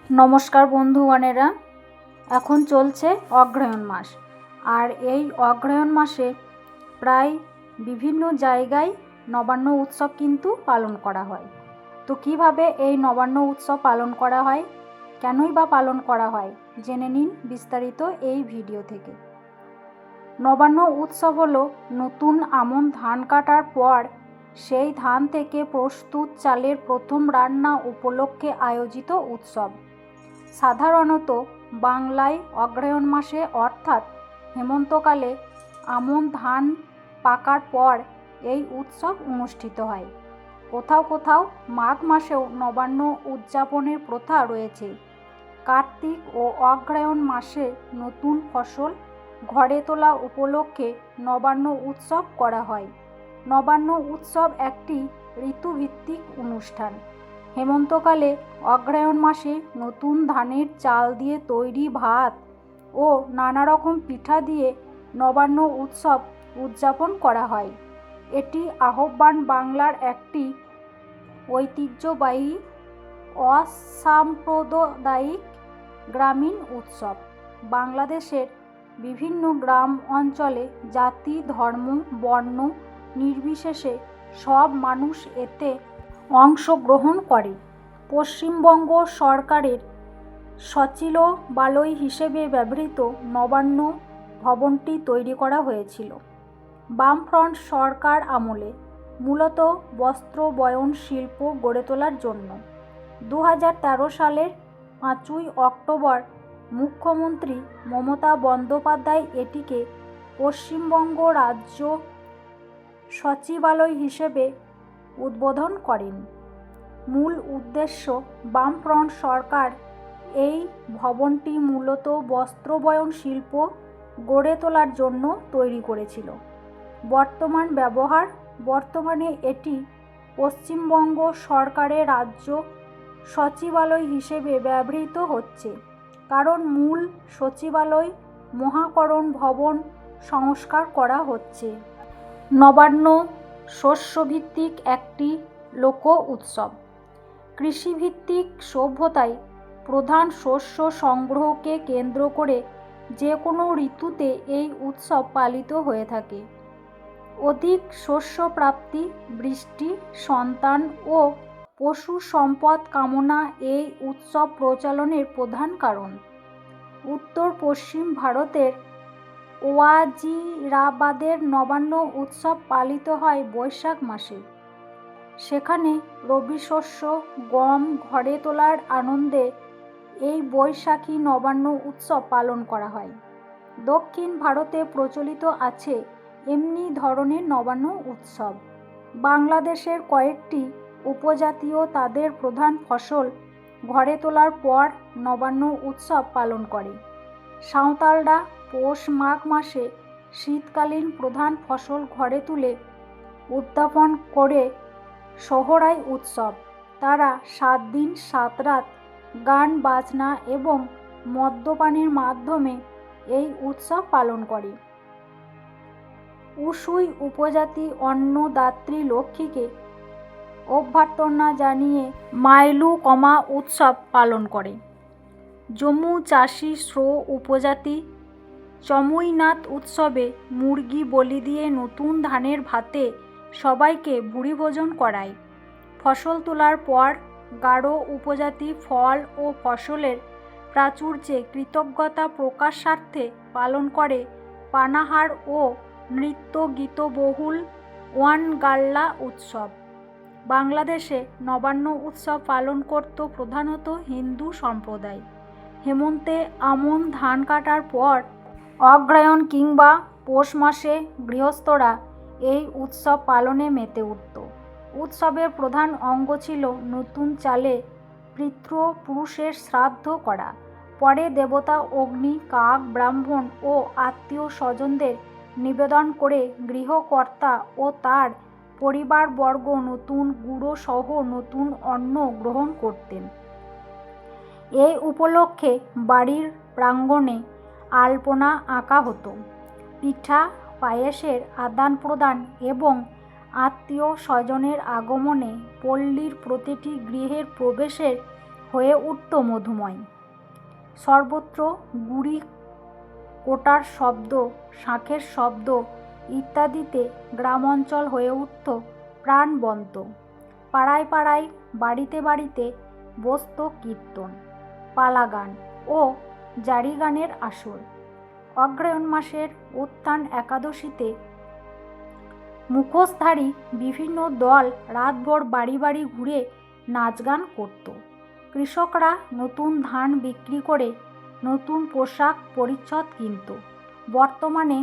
নমস্কার বন্ধুগণেরা, এখন চলছে অগ্রহায়ণ মাস। আর এই অগ্রহায়ণ মাসে প্রায় বিভিন্ন জায়গায় নবান্ন উৎসব কিন্তু পালন করা হয়। তো কিভাবে এই নবান্ন উৎসব পালন করা হয়, কেনই বা পালন করা হয়, জেনে নিন বিস্তারিত এই ভিডিও থেকে। নবান্ন উৎসব হলো নতুন আমন ধান কাটার পর সেই ধান থেকে প্রস্তুত চালের প্রথম রান্না উপলক্ষে আয়োজিত উৎসব। সাধারণত বাংলায় অগ্রহায়ণ মাসে অর্থাৎ হেমন্তকালে আমন ধান পাকার পর এই উৎসব অনুষ্ঠিত হয়। কোথাও কোথাও মাঘ মাসেও নবান্ন উদযাপনের প্রথা রয়েছে। কার্তিক ও অগ্রহায়ণ মাসে নতুন ফসল ঘরে তোলা উপলক্ষে নবান্ন উৎসব করা হয়। নবান্ন উৎসব একটি ঋতুভিত্তিক অনুষ্ঠান। হেমন্তকালে অগ্রহায়ণ মাসে নতুন ধানের চাল দিয়ে তৈরি ভাত ও নানা রকম পিঠা দিয়ে নবান্ন উৎসব উদযাপন করা হয়। এটি আহ্বান বাংলার একটি ঐতিহ্যবাহী অসাম্প্রদায়িক গ্রামীণ উৎসব। বাংলাদেশের বিভিন্ন গ্রাম অঞ্চলে জাতি, ধর্ম, বর্ণ নির্বিশেষে সব মানুষ এতে অংশগ্রহণ করে। পশ্চিমবঙ্গ সরকারের সচিবালয় হিসেবে ব্যবহৃত নবান্ন ভবনটি তৈরি করা হয়েছিল বামফ্রন্ট সরকার আমলে, মূলত বস্ত্র বয়ন শিল্প গড়ে তোলার জন্য। 2013 সালের 5ই অক্টোবর মুখ্যমন্ত্রী মমতা বন্দ্যোপাধ্যায় এটিকে পশ্চিমবঙ্গ রাজ্য সচিবালয় হিসেবে উদ্বোধন করেন। মূল উদ্দেশ্য, বামফ্রন্ট সরকার এই ভবনটি মূলত বস্ত্রবয়ন শিল্প গড়ে তোলার জন্য তৈরি করেছিল। বর্তমানে এটি পশ্চিমবঙ্গ সরকারের রাজ্য সচিবালয় হিসেবে ব্যবহৃত হচ্ছে, কারণ মূল সচিবালয় মহাকরণ ভবন সংস্কার করা হচ্ছে। নবান্ন শস্যভিত্তিক একটি লোক উৎসব। কৃষিভিত্তিক সভ্যতায় প্রধান শস্য সংগ্রহকে কেন্দ্র করে যে কোনো ঋতুতে এই উৎসব পালিত হয়ে থাকে। অধিক শস্য প্রাপ্তি, বৃষ্টি, সন্তান ও পশু সম্পদ কামনা এই উৎসব প্রচলনের প্রধান কারণ। উত্তর পশ্চিম ভারতের ওয়াজিরাবাদের নবান্ন উৎসব পালিত হয় বৈশাখ মাসে। সেখানে রবি শস্য গম ঘরে তোলার আনন্দে এই বৈশাখী নবান্ন উৎসব পালন করা হয়। দক্ষিণ ভারতে প্রচলিত আছে এমনি ধরনের নবান্ন উৎসব। বাংলাদেশের কয়েকটি উপজাতীয় তাদের প্রধান ফসল ঘরে তোলার পর নবান্ন উৎসব পালন করে। সাঁওতালরা পৌষ মাঘ মাসে শীতকালীন প্রধান ফসল ঘরে তুলে উদযাপন করে সোহরাই উৎসব। তারা 7 দিন 7 রাত গান বাজনা এবং মদ্যপানের মাধ্যমে এই উৎসব পালন করে। উসুই উপজাতি অন্নদাত্রী লক্ষ্মীকে অভ্যর্থনা জানিয়ে মাইলুকমা উৎসব পালন করে। জম্মু চাষি শ্রো উপজাতি চমুইনাথ উৎসবে মুরগি বলি দিয়ে নতুন ধানের ভাতে সবাইকে ভুরিভোজন করায়। ফসল তোলার পর গারো উপজাতি ফল ও ফসলের প্রাচুর্যে কৃতজ্ঞতা প্রকাশার্থে পালন করে পানাহার ও নৃত্য গীতবহুল ওয়ানগাল্লা উৎসব। বাংলাদেশে নবান্ন উৎসব পালন করত প্রধানত হিন্দু সম্প্রদায়। হেমন্তে আমন ধান কাটার পর অগ্রহায়ণ কিংবা পৌষ মাসে গৃহস্থরা এই উৎসব পালনে মেতে উঠত। উৎসবের প্রধান অঙ্গ ছিল নতুন চালে পিতৃপুরুষের শ্রাদ্ধ করা। পরে দেবতা অগ্নি, কাক, ব্রাহ্মণ ও আত্মীয় স্বজনদের নিবেদন করে গৃহকর্তা ও তার পরিবারবর্গ নতুন গুঁড়ো সহ নতুন অন্ন গ্রহণ করতেন। এই উপলক্ষে বাড়ির প্রাঙ্গণে আলপনা আঁকা হতো। পিঠা পায়েসের আদান প্রদান এবং আত্মীয় স্বজনের আগমনে পল্লীর প্রতিটি গৃহের প্রবেশের হয়ে উঠত মধুময়। সর্বত্র গুড়ি কোটার শব্দ, শাঁখের শব্দ ইত্যাদিতে গ্রাম অঞ্চল হয়ে উঠত প্রাণবন্ত। পাড়ায় পাড়ায়, বাড়িতে বাড়িতে বসত কীর্তন, পালাগান ও জারিগানের আসর। অগ্রহায়ণ মাসের উত্থান একাদশীতে মুখোশধারী বিভিন্ন দল রাতভর বাড়ি বাড়ি ঘুরে নাচ গান করত। কৃষকরা নতুন ধান বিক্রি করে নতুন পোশাক পরিচ্ছদ কিনত। বর্তমানে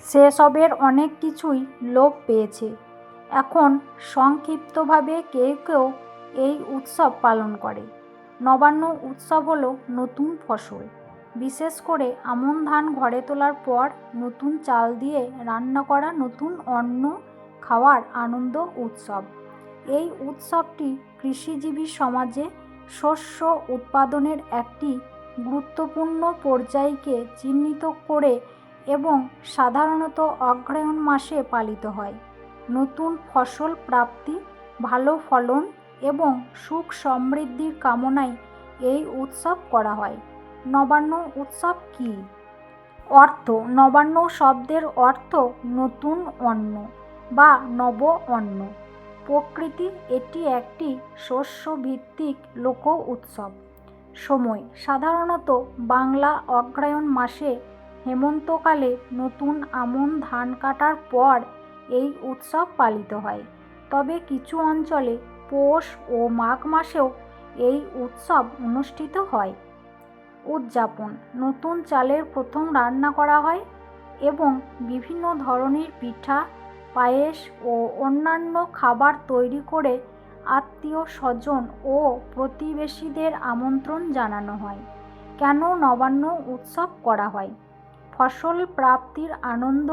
সেসবের অনেক কিছুই লোপ পেয়েছে। এখন সংক্ষিপ্তভাবে কেউ কেউ এই উৎসব পালন করে। নবান্ন উৎসব হলো নতুন ফসল, বিশেষ করে আমন ধান ঘরে তোলার পর নতুন চাল দিয়ে রান্না করা নতুন অন্ন খাওয়ার আনন্দ উৎসব। এই উৎসবটি কৃষিজীবী সমাজে শস্য উৎপাদনের একটি গুরুত্বপূর্ণ পর্যায়কে চিহ্নিত করে এবং সাধারণত অগ্রহায়ণ মাসে পালিত হয়। নতুন ফসল প্রাপ্তি, ভালো ফলন এবং সুখ সমৃদ্ধির কামনায় এই উৎসব করা হয়। নবান্ন উৎসব কী? অর্থ: নবান্ন শব্দের অর্থ নতুন অন্ন বা নব অন্ন। প্রকৃতি: এটি একটি শস্যভিত্তিক লোক উৎসব। সময়: সাধারণত বাংলা অগ্রহায়ণ মাসে হেমন্তকালে নতুন আমন ধান কাটার পর এই উৎসব পালিত হয়। তবে কিছু অঞ্চলে পৌষ ও মাঘ মাসেও এই উৎসব অনুষ্ঠিত হয়। উদযাপন: নতুন চালের প্রথম রান্না করা হয় এবং বিভিন্ন ধরনের পিঠা, পায়েস ও অন্যান্য খাবার তৈরি করে আত্মীয় স্বজন ও প্রতিবেশীদের আমন্ত্রণ জানানো হয়। কেন নবান্ন উৎসব করা হয়? ফসল প্রাপ্তির আনন্দ,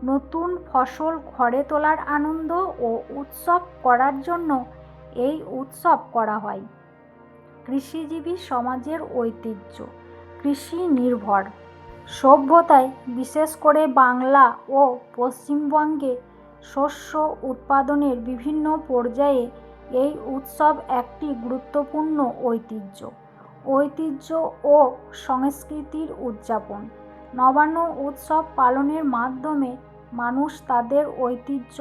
নতুন ফসল ঘরে তোলার আনন্দ ও উৎসব করার জন্য এই উৎসব করা হয়। কৃষিজীবী সমাজের ঐতিহ্য: কৃষি নির্ভর সভ্যতায়, বিশেষ করে বাংলা ও পশ্চিমবঙ্গে শস্য উৎপাদনের বিভিন্ন পর্যায়ে এই উৎসব একটি গুরুত্বপূর্ণ ঐতিহ্য ও সংস্কৃতির উদযাপন। নবান্ন উৎসব পালনের মাধ্যমে মানুষ তাদের ঐতিহ্য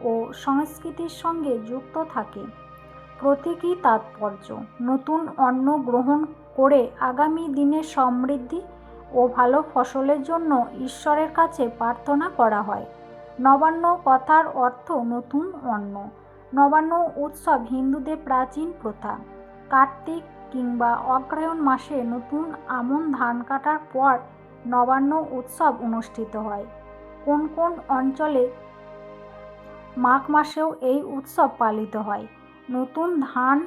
ও সংস্কৃতির সঙ্গে যুক্ত থাকে। প্রতীকী তাৎপর্য: নতুন অন্ন গ্রহণ করে আগামী দিনে সমৃদ্ধি ও ভালো ফসলের জন্য ঈশ্বরের কাছে প্রার্থনা করা হয়। নবান্ন কথার অর্থ নতুন অন্ন। নবান্ন উৎসব হিন্দুদের প্রাচীন প্রথা। কার্তিক কিংবা অগ্রহায়ণ মাসে নতুন আমন ধান কাটার পর নবান্ন উৎসব অনুষ্ঠিত হয়। কোন কোন অঞ্চলে মাঘ মাসেও এই উৎসব পালিত হয়। নতুন ধান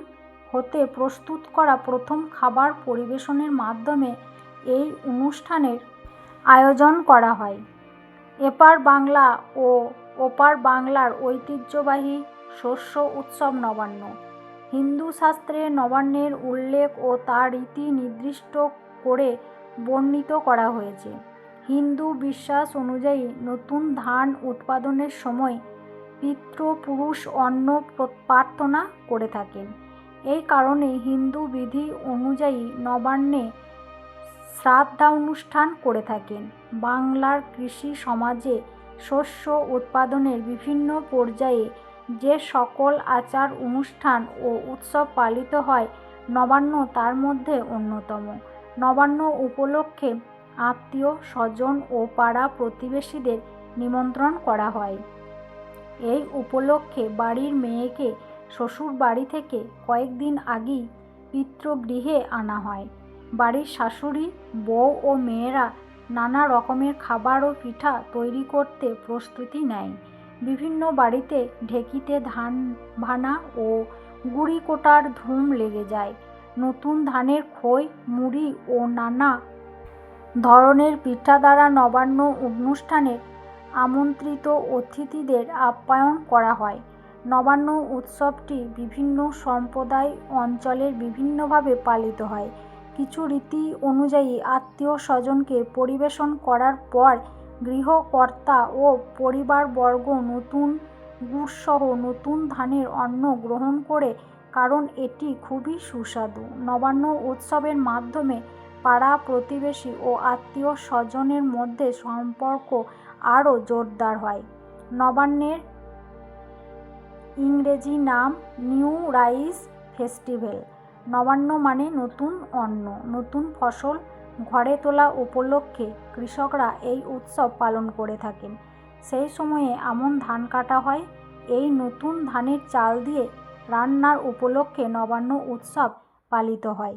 হতে প্রস্তুত করা প্রথম খাবার পরিবেশনের মাধ্যমে এই অনুষ্ঠানের আয়োজন করা হয়। এপার বাংলা ও ওপার বাংলার ঐতিহ্যবাহী শস্য উৎসব নবান্ন। হিন্দু শাস্ত্রে নবান্নের উল্লেখ ও তার রীতি নির্দিষ্ট করে বর্ণিত করা হয়েছে। হিন্দু বিশ্বাস অনুযায়ী নতুন ধান উৎপাদনের সময় পিতৃপুরুষ অন্ন প্রার্থনা করে থাকেন। এই কারণে হিন্দু বিধি অনুযায়ী নবান্নে শ্রাদ্ধানুষ্ঠান করে থাকেন। বাংলার কৃষি সমাজে শস্য উৎপাদনের বিভিন্ন পর্যায়ে যে সকল আচার অনুষ্ঠান ও উৎসব পালিত হয়, নবান্ন তার মধ্যে অন্যতম। নবান্ন উপলক্ষে আত্মীয় স্বজন ও পাড়া প্রতিবেশীদের নিমন্ত্রণ করা হয়। এই উপলক্ষে বাড়ির মেয়েকে শ্বশুর বাড়ি থেকে কয়েকদিন আগেই পিতৃগৃহে আনা হয়। বাড়ির শাশুড়ি, বউ ও মেয়েরা নানা রকমের খাবার ও পিঠা তৈরি করতে প্রস্তুতি নেয়। বিভিন্ন বাড়িতে ঢেঁকিতে ধান ভানা ও গুড়ি কোটার ধুম লেগে যায়। নতুন ধানের খই, মুড়ি ও নানা ধরনের পিঠা দ্বারা নবান্ন অনুষ্ঠানে আমন্ত্রিত অতিথিদের আপ্যায়ন করা হয়। নবান্ন উৎসবটি বিভিন্ন সম্প্রদায় অঞ্চলের বিভিন্নভাবে পালিত হয়। কিছু রীতি অনুযায়ী আত্মীয় স্বজনকে পরিবেশন করার পর গৃহকর্তা ও পরিবারবর্গ নতুন গুড়সহ নতুন ধানের অন্ন গ্রহণ করে কারণ এটি খুবই সুস্বাদু। নবান্ন উৎসবের মাধ্যমে পাড়া প্রতিবেশী ও আত্মীয় স্বজনের মধ্যে সম্পর্ক আরও জোরদার হয়। নবান্নের ইংরেজি নাম নিউ রাইস ফেস্টিভ্যাল। নবান্ন মানে নতুন অন্ন, নতুন ফসল ঘরে তোলা উপলক্ষে কৃষকরা এই উৎসব পালন করে থাকেন। সেই সময়ে আমন ধান কাটা হয়। এই নতুন ধানের চাল দিয়ে রান্নার উপলক্ষে নবান্ন উৎসব পালিত হয়।